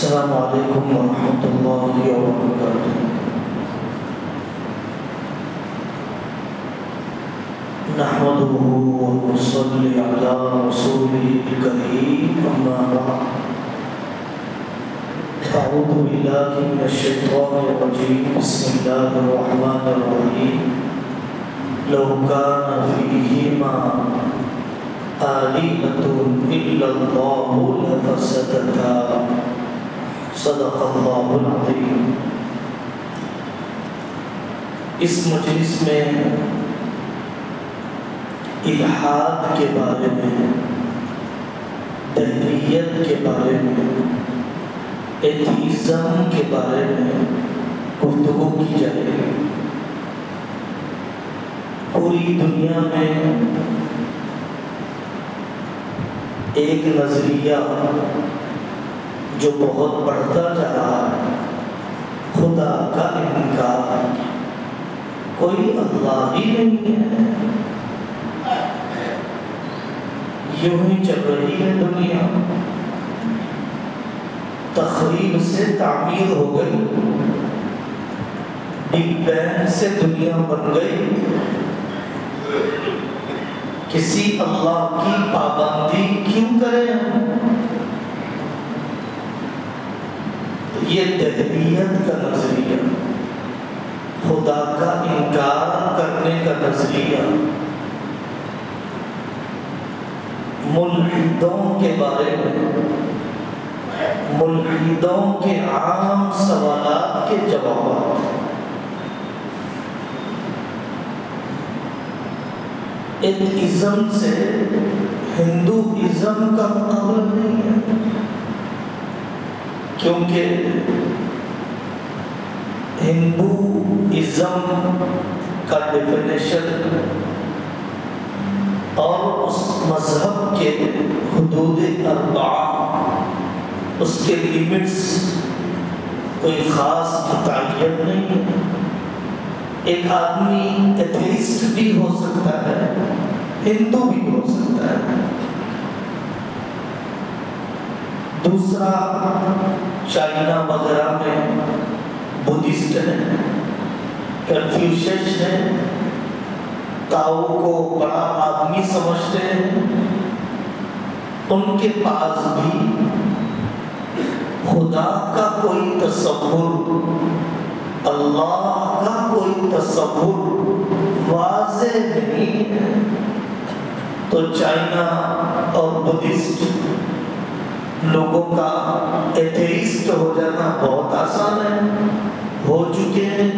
السلام علیکم ورحمۃ اللہ وبرکاتہ۔ نحمده ونصلي على رسوله الكريم اما بعد، اعوذ باللہ من الشیطان الرجیم، بسم اللہ الرحمن الرحیم۔ لو كان فيهما آلهة إلا الله لفسدتا، صدق اللہ العظیم۔ اس مجلس میں الحاد کے بارے میں، دہریت کے بارے میں، ایتھیزم کے بارے میں گفتگو کی جائے گی۔ پوری دنیا میں ایک نظریہ جو بہت بڑھتا جا رہا ہے، خدا کا انکار، کوئی اللہ ہی نہیں ہے، یوں ہی چل رہی ہے دنیا، تخریب سے تعمیر ہو گئی، بگ بینگ سے دنیا بن گئی، کسی اللہ کی پابندی کیوں کریں؟ یہ دہریت کا نظریہ، خدا کا انکار کرنے کا نظریہ، ملحدوں کے بارے میں، ملحدوں کے عام سوالات کے جوابات، ایتھیزم سے ہندوازم کا مقابلہ نہیں ہے، کیونکہ ہندوازم کا ڈیفینیشن اور اس مذہب کے حدود اربعہ، اس کے لیمٹس کوئی خاص متعین نہیں ہے۔ ایک آدمی ایتھیسٹ بھی ہو سکتا ہے، ہندو بھی ہو سکتا ہے۔ دوسرا، چائنا وغیرہ میں بدھسٹ ہے، کنفیوشس ہے، تاؤ کو بڑا آدمی سمجھتے ہیں، ان کے پاس بھی خدا کا کوئی تصور، اللہ کا کوئی تصور واضح نہیں ہے۔ تو چائنا اور بدھسٹ لوگوں کا ایتھیسٹ ہو جانا بہت آسان ہے، ہو چکے ہیں۔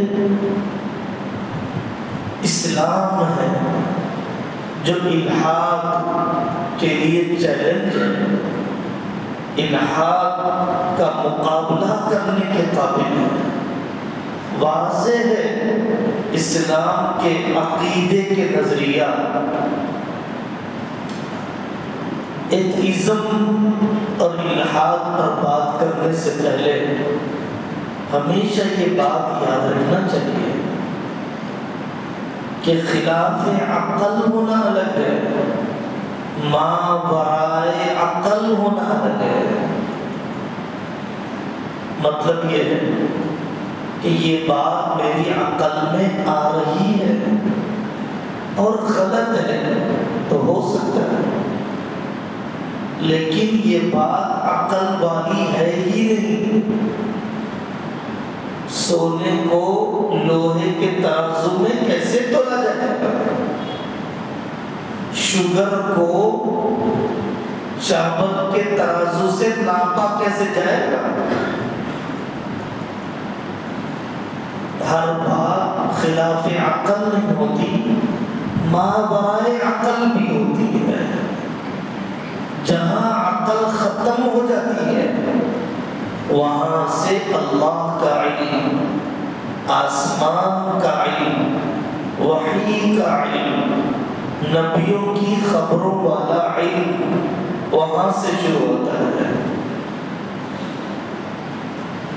اسلام ہے جو الحاد کے لیے چیلنج ہے، الحاد کا مقابلہ کرنے کے قابل ہے۔ واضح ہے اسلام کے عقیدے کے نظریہ۔ ایتھیزم اور الحاد پر بات کرنے سے پہلے ہمیشہ یہ بات یاد رکھنا چاہیے کہ خلاف عقل ہونا الگ ہے، ما ورائے عقل ہونا الگ ہے۔ مطلب یہ ہے کہ یہ بات میری عقل میں آ رہی ہے اور غلط ہے تو ہو سکتا ہے، لیکن یہ بات عقل والی ہے ہی نہیں۔ سونے کو لوہے کے ترازو میں کیسے تولا جائے گا؟ شوگر کو چاول کے ترازو سے ناپا کیسے جائے گا؟ ہر بات خلاف عقل نہیں ہوتی، ماورائے عقل بھی ہوتی ہے۔ جہاں عقل ختم ہو جاتی ہے وہاں سے اللہ کا علم، آسمان کا علم، وحی کا علم، نبیوں کی خبروں والا علم وہاں سے شروع ہوتا ہے۔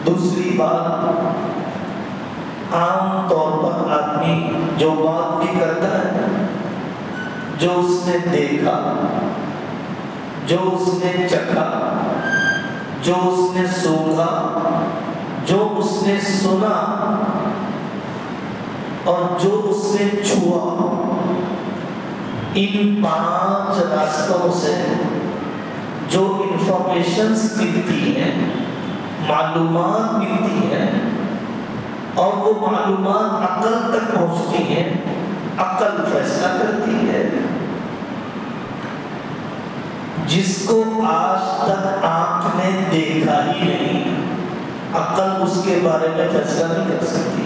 دوسری بات، عام طور پر آدمی جو بات بھی کرتا ہے، جو اس نے دیکھا، جو اس نے چکھا، جو اس نے سونگا، جو اس نے سنا اور جو اس نے چھوا، ان 5 راستوں سے جو انفارمیشنز ملتی ہیں، معلومات ملتی ہیں، اور وہ معلومات عقل تک پہنچتی ہیں، عقل فیصلہ کرتی ہے۔ جس کو آج تک آنکھ نے دیکھا ہی نہیں، عقل اس کے بارے میں فیصلہ نہیں کر سکتی۔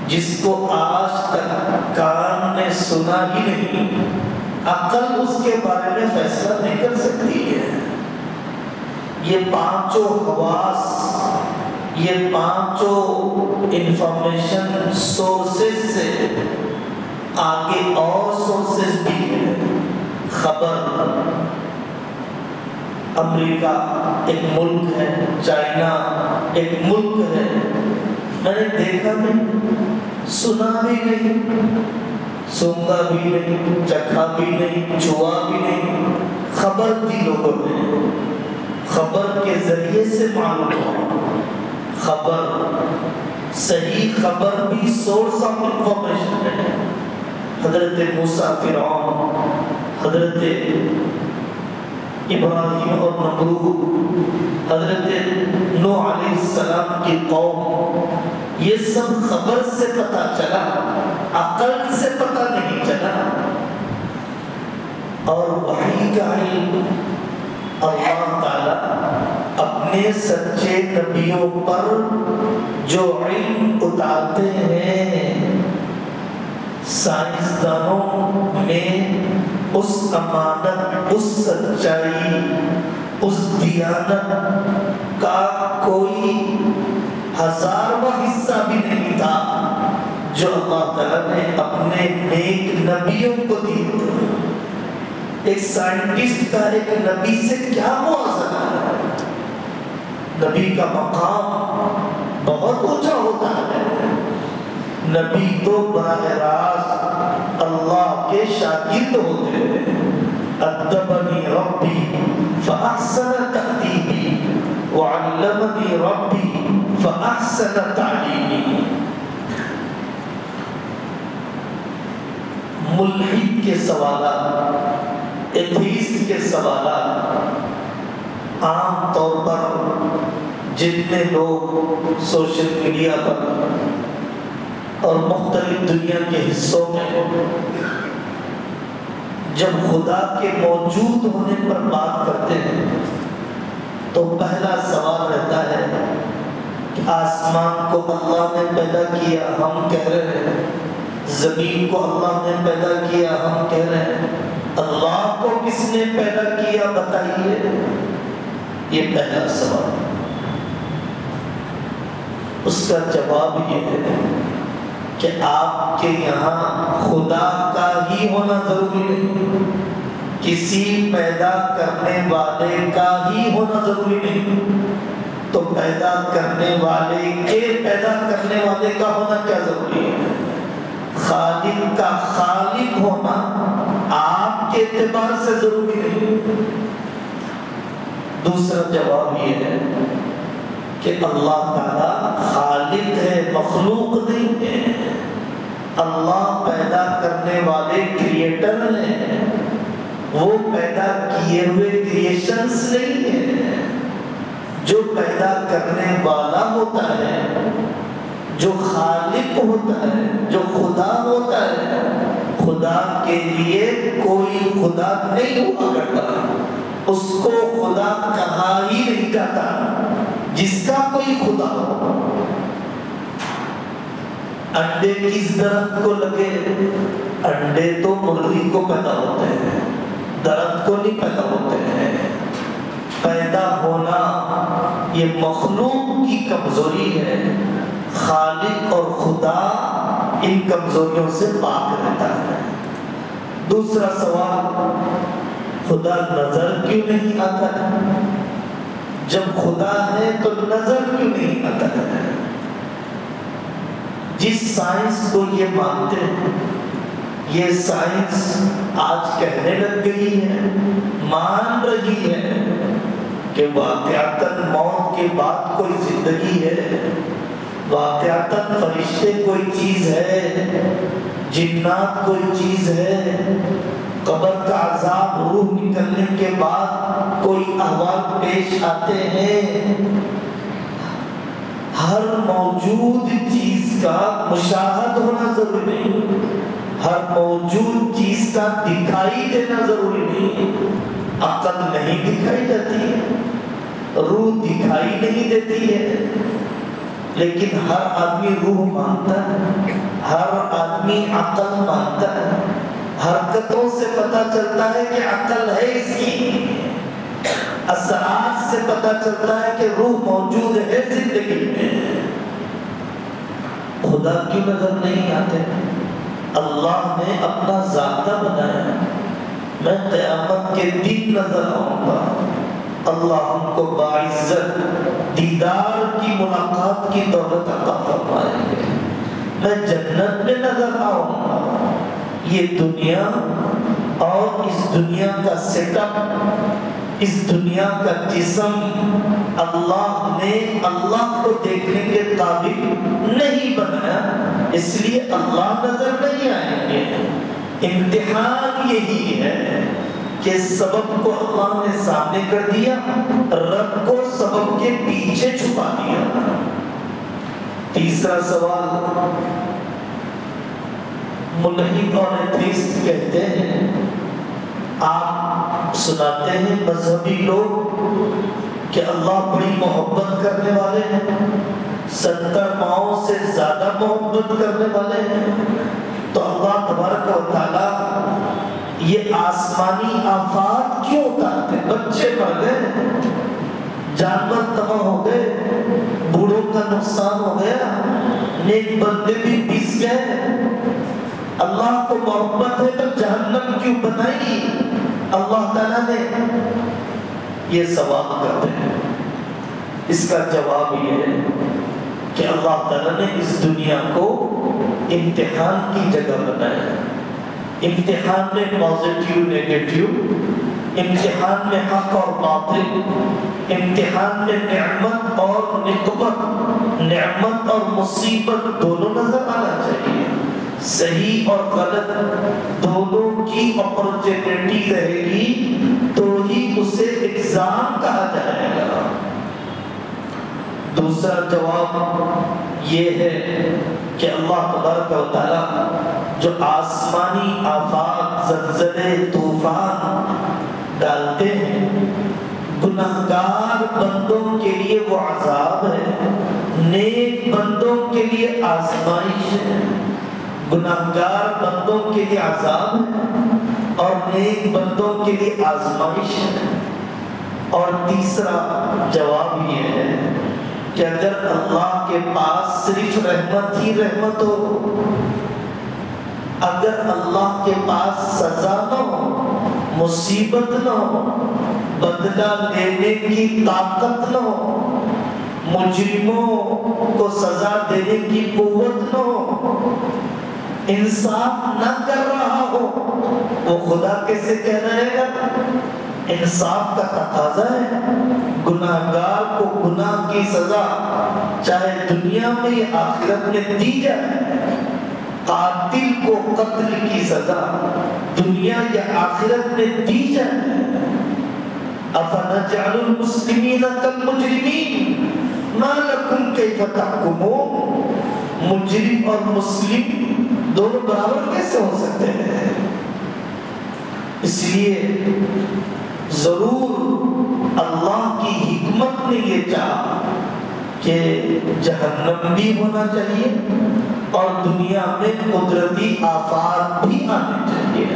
جس کو آج تک کان نے سنا ہی نہیں، عقل اس کے بارے میں فیصلہ نہیں کر سکتی ہے۔ یہ 5 حواس، یہ 5 انفارمیشن سورسز سے آگے اور سورسز بھی ہیں۔ خبر، امریکہ ایک ملک ہے، چائنا ایک ملک ہے، میں نے دیکھا نہیں، سنا بھی نہیں، سونگا بھی نہیں، چکھا بھی نہیں، چھوا بھی نہیں، خبر دی لوگوں نے، خبر کے ذریعے سے معلوم ہو۔ خبر، صحیح خبر بھی سورس آف انفارمیشن ہے۔ حضرت موسیٰ، فرعون، حضرت ابراہیم اور نمرود، حضرت نوح علیہ السلام کی قوم، یہ سب خبر سے پتہ چلا، عقل سے پتہ نہیں چلا۔ اور وحی کا علم اللہ تعالیٰ اپنے سچے نبیوں پر جو علم اتارتے ہیں، سائنسدانوں میں اس امانت، اس سچائی، اس دیانت کا کوئی 1000واں حصہ بھی نہیں تھا جو اللہ تعالیٰ نے اپنے نیک نبیوں کو دی۔ ایک سائنٹسٹ کا ایک نبی سے کیا موازنہ ہے؟ نبی کا مقام بہت اونچا ہوتا ہے۔ نبی تو براہ راست اللہ کے شاگرد ہوتے ہیں۔ ادبنی ربی فاحسن تأدیبی وعلمنی ربی فاحسن تعلیمی۔ ملحد کے سوالات، ایتھیسٹ کے سوالات، عام طور پر جتنے لوگ سوشل میڈیا پر اور مختلف دنیا کے حصوں میں جب خدا کے موجود ہونے پر بات کرتے ہیں تو پہلا سوال رہتا ہے کہ آسمان کو اللہ نے پیدا کیا، ہم کہہ رہے ہیں، زمین کو اللہ نے پیدا کیا، ہم کہہ رہے ہیں، اللہ کو کس نے پیدا کیا بتائیے۔ یہ پہلا سوال۔ اس کا جواب یہ ہے کہ آپ کے یہاں خدا کا ہی ہونا ضروری نہیں، کسی پیدا کرنے والے کا ہی ہونا ضروری نہیں، تو پیدا کرنے والے کے پیدا کرنے والے کا ہونا کیا ضروری ہے؟ خالق کا خالق ہونا آپ کے اعتبار سے ضروری نہیں۔ دوسرا جواب یہ ہے کہ اللہ تعالیٰ خالق ہے، مخلوق نہیں ہے۔ اللہ پیدا کرنے والے کریٹر ہیں، وہ پیدا کیے ہوئے کریشنز نہیں ہیں۔ جو پیدا کرنے والا ہوتا ہے، جو خالق ہوتا ہے، جو خدا ہوتا ہے، خدا کے لیے کوئی خدا نہیں ہوا کرتا، اس کو خدا کہا ہی نہیں جاتا۔ جس کا کوئی خدا ہو، انڈے کس درخت کو لگے؟ انڈے تو مرغی کو پیدا ہوتے ہیں، درخت کو نہیں پیدا ہوتے ہیں۔ پیدا ہونا یہ مخلوق کی کمزوری ہے، خالق اور خدا ان کمزوریوں سے پاک رہتا ہے۔ دوسرا سوال، خدا نظر کیوں نہیں آتا ہے؟ جب خدا ہے تو نظر کیوں نہیں آتا ہے؟ جس سائنس کو یہ مانتے ہیں، یہ سائنس آج کہنے لگ گئی ہے، مان رہی ہے کہ واقعتاً موت کے بعد کوئی زندگی ہے، واقعتاً فرشتے کوئی چیز ہے، جنات کوئی چیز ہے، قبر کا عذاب، روح نکلنے کے بعد کوئی احوال پیش آتے ہیں۔ ہر موجود چیز کا مشاہد ہونا ضروری نہیں، ہر موجود چیز کا دکھائی دینا ضروری نہیں۔ عقل نہیں دکھائی جاتی ہے، روح دکھائی نہیں دیتی ہے، لیکن ہر آدمی روح مانتا ہے، ہر آدمی عقل مانتا ہے۔ حرکتوں سے پتہ چلتا ہے کہ عقل ہے اس کی، اثرات سے پتہ چلتا ہے کہ روح موجود ہے زندگی میں۔ خدا کیوں نظر نہیں آتے؟ اللہ نے اپنا ذاتہ بنایا، میں قیامت کے دن نظر آؤں گا، اللہ ہم کو باعزت دیدار کی ملاقات کی دولت عطا فرمائیں گے، میں جنت میں نظر آؤں گا۔ یہ دنیا اور اس دنیا کا سیٹ اپ، اس دنیا کا جسم اللہ نے اللہ کو دیکھنے کے قابل نہیں بنایا، اس لیے اللہ نظر نہیں آئیں گے۔ امتحان یہی ہے کہ سبب کو اللہ نے سامنے کر دیا، رب کو سبب کے پیچھے چھپا دیا۔ تیسرا سوال، ملحد اور ایتھیسٹ کہتے ہیں، آپ سناتے ہیں مذہبی لوگ کہ اللہ بڑی محبت کرنے والے ہیں، 70 پاؤں سے زیادہ محبت کرنے والے ہیں، تو اللہ تبارک و تعالی یہ آسمانی آفات کیوں اتارتے؟ بچے مر گئے، جانور تباہ ہو گئے، بوڑھوں کا نقصان ہو گیا، نیک بندے بھی پس گئے۔ اللہ کو محبت ہے تو جہنم کیوں بنائی؟ اللہ تعالیٰ نے یہ سوال کرتے ہیں۔ اس کا جواب یہ ہے کہ اللہ تعالیٰ نے اس دنیا کو امتحان کی جگہ بنایا، امتحان میں پازیٹیو نیگیٹیو، امتحان میں حق اور باطل، امتحان میں نعمت اور نقمت، نعمت اور مصیبت دونوں نظر آنا چاہیے، صحیح اور غلط دونوں کی اپرچونٹی رہے گی تو ہی اسے ایگزام کہا جائے گا۔ دوسرا جواب یہ ہے کہ اللہ تبارک و تعالی جو آسمانی آفات، زلزلے، طوفان ڈالتے ہیں، گناہگار بندوں کے لیے وہ عذاب ہے، نیک بندوں کے لیے آزمائش ہے۔ گناہگار بندوں کے لیے عذاب ہے اور نیک بندوں کے لیے آزمائش ہے۔ اور تیسرا جواب یہ ہے کہ اگر اللہ کے پاس صرف رحمت ہی رحمت ہو، اگر اللہ کے پاس سزا نہ ہو، مصیبت نہ ہو، بدلہ لینے کی طاقت نہ ہو، مجرموں کو سزا دینے کی قوت نہ ہو، انصاف نہ کر رہا ہو، وہ خدا کیسے کہہ رہے گا؟ انصاف کا تقاضا ہے، گناہگار کو گناہ کی سزا چاہے دنیا میں یا آخرت میں دی جائے، قاتل کو قتل کی سزا دنیا یا آخرت میں دی جائے۔ أَفَنَجْعَلُ الْمُسْلِمِينَ كَالْمُجْرِمِينَ مَا لَكُمْ كَيْفَ تَحْكُمُونَ؟ مجرم اور مسلم دونوں برابر کیسے ہو سکتے ہیں؟ اس لیے ضرور اللہ کی حکمت نے یہ چاہا کہ جہنم بھی ہونا چاہیے اور دنیا میں قدرتی آفات بھی آنے چاہیے۔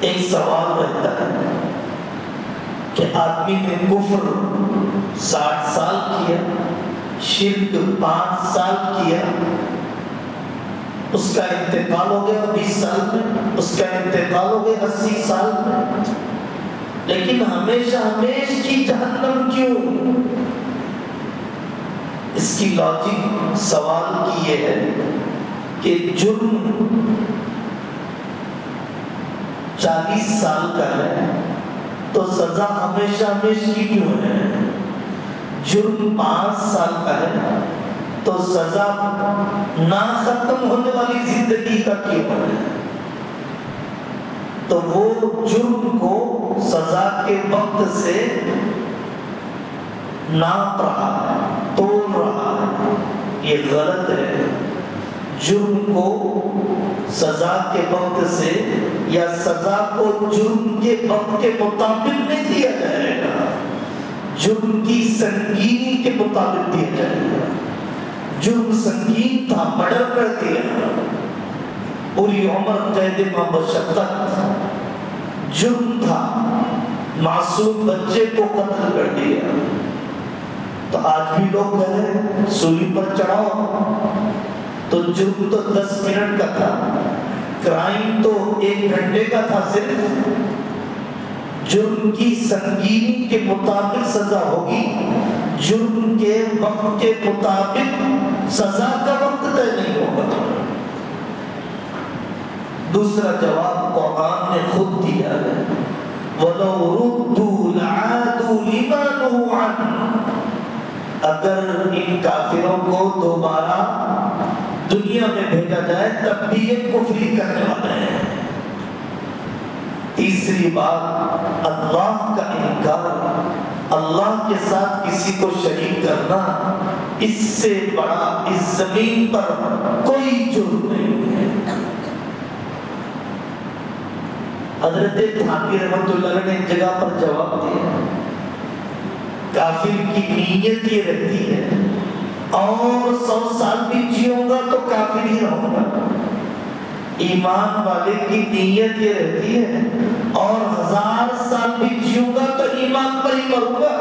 ایک سوال رہتا ہے کہ آدمی نے کفر 60 سال کیا، شرک 5 سال کیا، اس کا انتقال ہو گیا 20 سال میں، اس کا انتقال ہو گیا 80 سال میں، لیکن ہمیشہ ہمیشہ کی جہنم کیوں؟ اس کی لاجک سوال کی یہ ہے کہ جرم 40 سال کا ہے تو سزا ہمیشہ ہمیشہ کی کیوں ہے؟ جرم 5 سال کا ہے تو سزا نہ ختم ہونے والی زندگی کا کیوں ہے؟ تو وہ جرم کو سزا کے وقت سے ناپ رہا ہے، تول رہا ہے، یہ غلط ہے۔ جرم کو سزا کے وقت سے یا سزا کو جرم کے وقت کے مطابق نہیں دیا جائے گا، جرم کی سنگینی کے مطابق دیا جائے گا۔ جرم سنگین تھا، مرڈر کر دیا، پوری عمر قید مشقت۔ جرم تھا، معصوم بچے کو قتل کر دیا۔ تو آج بھی لوگ کہہ رہے ہیں سولی پر چڑھاؤ، تو جرم تو 10 منٹ کا تھا، کرائم تو 1 گھنٹے کا تھا صرف۔ جرم کی سنگینی کے مطابق سزا ہوگی، جرم کے وقت کے مطابق سزا کا وقت طے نہیں ہوگا۔ دوسرا جواب قرآن نے خود دیا ہے، وَلَوْ رُدُّوا لَعَادُوا لِمَا نُهُوا عَنْهُ۔ اگر ان کافروں کو دوبارہ دنیا میں بھیجا جائے تب بھی یہ کفری کرنے والے ہیں۔ تیسری بات، اللہ کا انکار، اللہ کے ساتھ کسی کو شریک کرنا، اس سے بڑا اس زمین پر کوئی جرم نہیں ہے۔ حضرت تھانوی رحمۃ اللہ علیہ نے ایک جگہ پر جواب دیا، کافر کی نیت یہ رہتی ہے اور 100 سال بھی جیوں گا تو کافر ہی رہوں گا، ایمان والے کی نیت یہ رہتی ہے اور 1000 سال بھی جیوں گا تو ایمان پر ہی مروں گا۔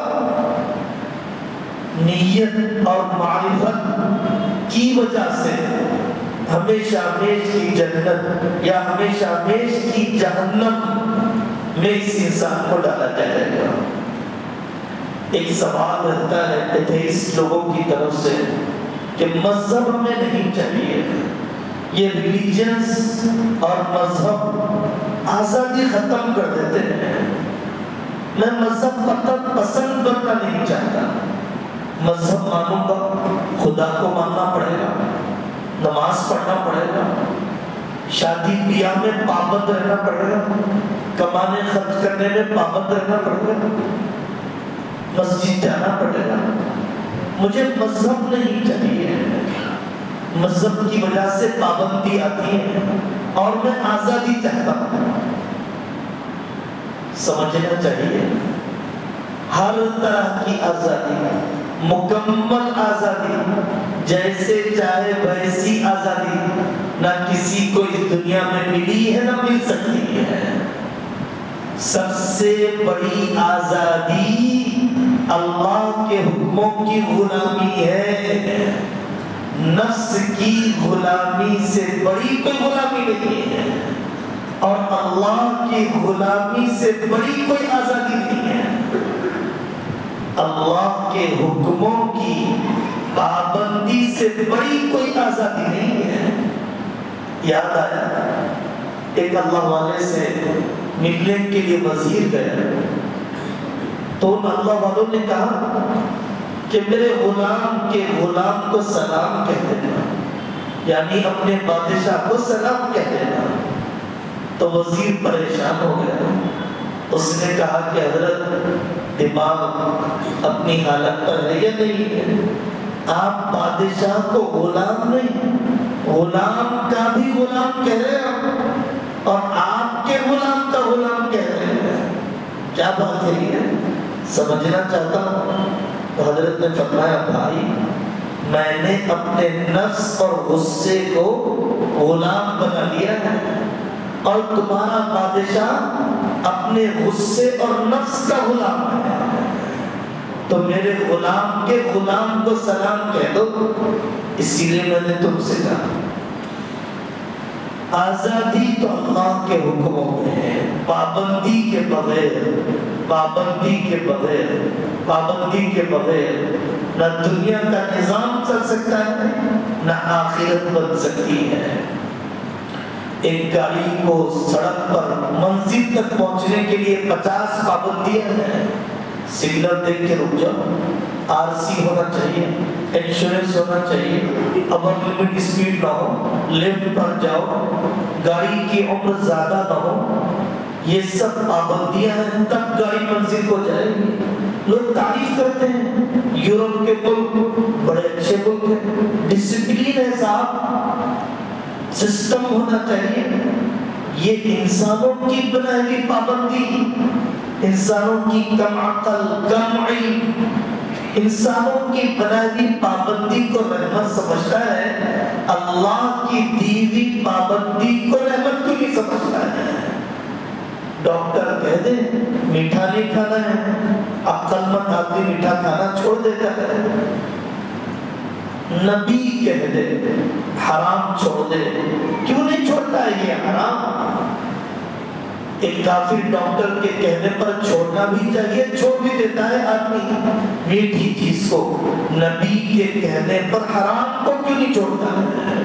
نیت اور معرفت کی وجہ سے ہمیشہ ہمیش کی جنت یا ہمیشہ ہمیش کی جہنم میں اس انسان کو ڈالا جائے گا۔ ایک سوال رہتا ہے ایتھیسٹ لوگوں کی طرف سے کہ مذہب ہمیں نہیں چاہیے، یہ ریلیجنز اور مذہب آزادی ختم کر دیتے ہیں۔ میں مذہب پسند کرنا نہیں چاہتا، مذہب مانوں گا، خدا کو ماننا پڑے گا، نماز پڑھنا پڑے گا، شادی بیاہ میں پابند رہنا پڑے گا، کمانے خرچ کرنے میں پابند رہنا پڑے گا، مسجد جانا پڑے گا۔ مجھے مذہب نہیں چاہیے، مذہب کی وجہ سے پابندی آتی ہے اور میں آزادی چاہتا ہوں۔ سمجھنا چاہیے ہر طرح کی آزادی، مکمل آزادی، جیسے چاہے ویسی آزادی نہ کسی کو اس دنیا میں ملی ہے نہ مل سکتی ہے۔ سب سے بڑی آزادی اللہ کے حکموں کی غلامی ہے، نفس کی غلامی سے بڑی کوئی غلامی نہیں ہے، اور اللہ کی غلامی سے بڑی کوئی آزادی نہیں ہے۔ اللہ کے حکموں کی پابندی سے بڑی کوئی آزادی نہیں ہے۔ یاد آیا ایک اللہ والے سے ملنے کے لیے وزیر گئے تو ان اللہ والوں نے کہا کہ میرے غلام کے غلام کو سلام کہہ دینا، یعنی اپنے بادشاہ کو سلام کہہ دینا۔ تو وزیر پریشان ہو گیا، اس نے کہا کہ حضرت دماغ اپنی حالت پر ہے یا نہیں ہے؟ آپ بادشاہ کو غلام نہیں، غلام کا بھی غلام کہہ رہے ہیں اور آپ کے غلام کا غلام کہہ رہے ہیں، کیا بات ہے یہ؟ سمجھنا چاہتا ہوں۔ تو حضرت نے فرمایا بھائی میں نے اپنے نفس اور غصے کو غلام بنا لیا ہے اور تمہارا بادشاہ اپنے غصے اور نفس کا غلام ہے، تو میرے غلام کے غلام کو سلام کہہ دو۔ اسی لیے میں نے تم سے کہا آزادی تو اللہ کے حکموں میں ہے، پابندی کے بغیر، پابندی کے بغیر، پابندی کے بغیر نہ دنیا کا نظام چل سکتا ہے نہ آخرت بن سکتی ہے۔ ایک گاڑی کو سڑک پر منزل تک پہنچنے کے لیے 50 پابندیاں ہیں. سگنل دیکھ کے رک جاؤ، RC ہونا چاہیے، انشورنس ہونا چاہیے، اوور لمٹ اسپیڈ نہ ہو، لیفٹ پر جاؤ، گاڑی کی عمر زیادہ نہ ہو. یہ سب پابندیاں ہیں، تب گاڑی منزل کو جائے گی. لوگ تعریف کرتے ہیں یورپ کے ملک بڑے اچھے ملک ہیں، ڈسپلین ہے صاحب، سسٹم ہونا چاہیے. یہ انسانوں کی بنائی ہوئی پابندی، انسانوں کی کم عقل کم علم، انسانوں کی بنائی ہوئی پابندی کو رحمت سمجھتا ہے، اللہ کی دی ہوئی پابندی کو رحمت کیوں نہیں سمجھتا ہے؟ ڈاکٹر کہہ دے میٹھا نہیں کھانا ہے، عقل مند آدمی میٹھا کھانا چھوڑ دیتا ہے. نبی کہہ دے حرام چھوڑ دے، کیوں نہیں چھوڑتا ہے یہ حرام؟ ایک کافر ڈاکٹر کے کہنے پر چھوڑنا بھی چاہیے، چھوڑ بھی دیتا ہے آدمی میٹھی چیز کو. نبی کے کہنے پر حرام کو کیوں نہیں چھوڑتا ہے؟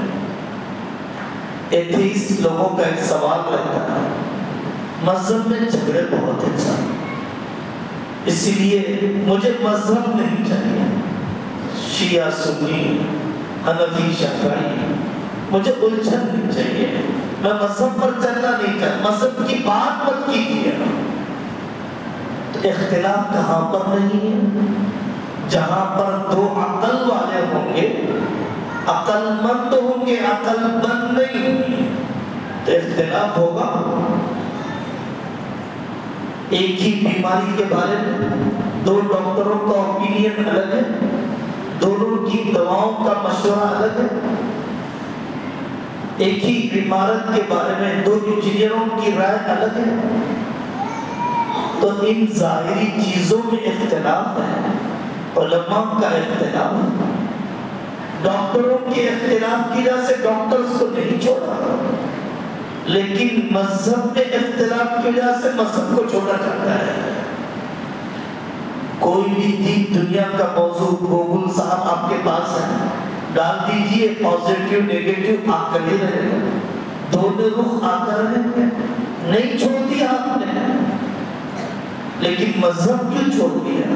ایتھیسٹ لوگوں کا ایک سوال رہتا ہے، مذہب میں جھگڑے بہت ہیں سر، اسی لیے مجھے مذہب نہیں چاہیے، شیعہ سنی حنفی شافعی، مجھے الجھن نہیں چاہیے، میں مذہب پر چلنا نہیں چاہتا، مذہب کی بات مت کیجیے. اختلاف کہاں پر نہیں ہے؟ جہاں پر دو عقل والے ہوں گے، عقل مند ہوں گے، عقل مند نہیں تو اختلاف ہوگا. ایک ہی بیماری کے بارے میں دو ڈاکٹروں کا اوپینین الگ ہے، دونوں کی دواؤں کا مشورہ الگ ہے. ایک ہی عمارت کے بارے میں دو انجینئروں کی رائے الگ ہے. تو ان ظاہری چیزوں میں اختلاف ہے، علماء کا اختلاف ہے. ڈاکٹروں کے اختلاف کی وجہ سے ڈاکٹرز کو نہیں چھوڑا، لیکن مذہب میں اختلاف کی وجہ سے مذہب کو چھوڑا جاتا ہے. کوئی بھی دین دنیا کا موضوع گوگل صاحب آپ کے پاس ہے، ڈال دیجئے پازیٹیو نیگیٹو آپ کر ہی رہے ہیں، دونوں رخ آ کر رہے ہیں، نہیں چھوڑ دیا آپ نے. لیکن مذہب کیوں چھوڑ دیا؟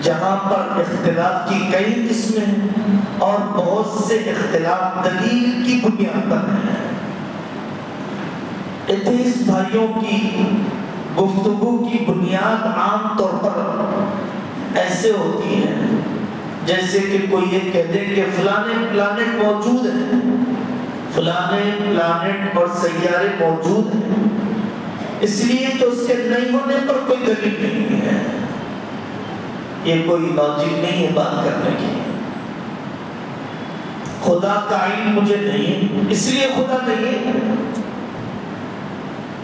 جہاں پر اختلاف کی کئی قسمیں اور بہت سے اختلاف دلیل کی بنیاد پر ہیں. ایتھیسٹ بھائیوں کی گفتگو کی بنیاد عام طور پر ایسے ہوتی ہے جیسے کہ کوئی یہ کہہ دے کہ فلانے پلانٹ موجود ہیں، فلانے پلانٹ اور سیارے موجود ہیں، اس لیے کہ اس کے نہیں ہونے پر کوئی دلیل نہیں ہے. یہ کوئی لاجک نہیں ہے بات کرنے کی. خدا کا علم مجھے نہیں اس لیے خدا نہیں ہے،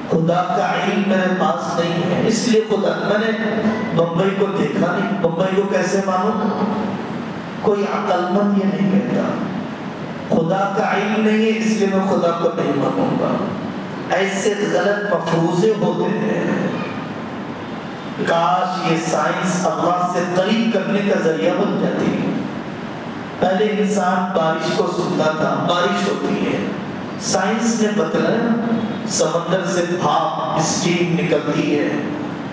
خدا کا علم میرے پاس نہیں ہے اس لیے خدا. میں نے بمبئی کو دیکھا نہیں، بمبئی کو کیسے مانوں؟ کوئی عقل مند یہ نہیں کہتا خدا کا علم نہیں ہے اس لیے میں خدا کو نہیں مانوں گا. ایسے غلط مفروضے ہوتے ہیں. کاش یہ سائنس اللہ سے قریب کرنے کا ذریعہ بن جاتی. پہلے انسان بارش کو سنتا تھا، بارش ہوتی ہے، سائنس نے بتلایا سمندر سے بھاپ اسٹیم نکلتی ہے،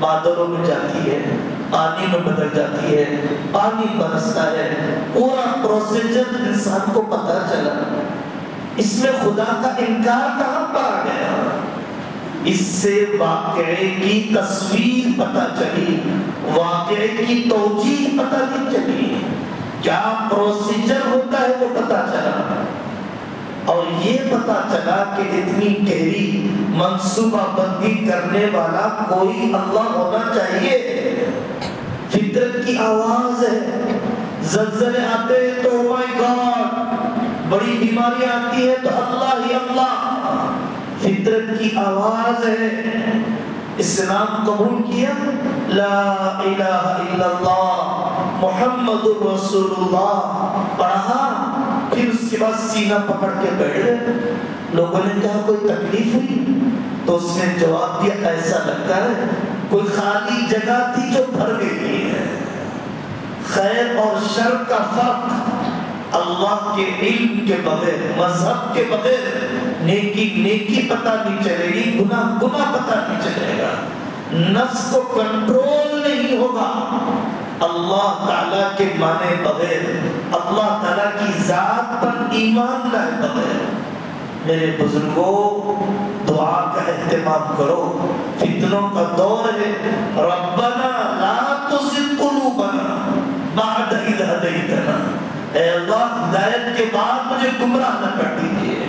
بادلوں میں جاتی ہے، پانی میں بدل جاتی ہے، پانی برستا ہے، پورا پروسیجر انسان کو پتہ چلا. اس میں خدا کا انکار کہاں پر آ گیا؟ اس سے واقعے کی تصویر پتہ چلی، واقعے کی توجیہ پتہ نہیں چلی، کیا پروسیجر ہوتا ہے وہ پتہ چلا. اور یہ پتہ چلا کہ اتنی گہری منصوبہ بندی کرنے والا کوئی اللہ ہونا چاہیے. فطرت کی آواز ہے، زلزلے آتے ہیں تو او مائی گاڈ، بڑی بیماری آتی ہے تو اللہ ہی اللہ. فطرت کی آواز ہے. اسلام قبول کیا، لا الہ الا اللہ محمد رسول اللہ پڑھا، پھر اس کے بعد سینہ پکڑ کے بیٹھ گئے. لوگوں نے کہا کوئی تکلیف ہوئی؟ تو اس نے جواب دیا ایسا لگتا ہے کوئی خالی جگہ تھی جو بھر گئی ہے. خیر اور شر کا فرق اللہ کے علم کے بغیر، مذہب کے بغیر نیکی پتہ نہیں چلے گی، گناہ پتہ نہیں چلے گا، نفس کو کنٹرول نہیں ہوگا، اللہ تعالیٰ کے مانے بغیر، اللہ تعالیٰ کی ذات پر ایمان لائے بغیر۔ میرے بزرگوں، دعا کا اہتمام کرو، فتنوں کا دور ہے۔ ربنا لا تزغ قلوبنا بعد اذ ہدیتنا، اے اللہ ہدایت کے بعد مجھے گمراہ نہ کر دیجیے۔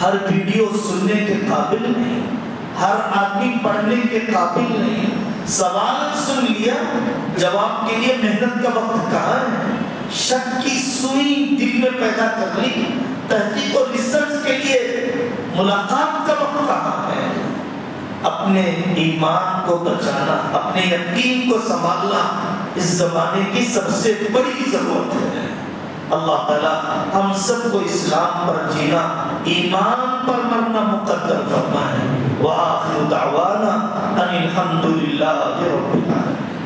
ہر ویڈیو سننے کے قابل نہیں، ہر آدمی پڑھنے کے قابل نہیں۔ سوال سن لیا، جواب کے لیے محنت کا وقت کہاں ہے؟ شک کی سوئی دل میں پیدا کر لی، تحقیق اور ریسرچ کے لیے ملاقات کا وقت کہاں ہے؟ اپنے ایمان کو بچانا، اپنے یقین کو سنبھالنا اس زمانے کی سب سے بڑی ضرورت ہے۔ اللہ تعالیٰ ہم سب کو اسلام پر جینا، ایمان پر مرنا مقدر فرمائے۔ وآخر دعوانا ان الحمد للہ رب العالمین۔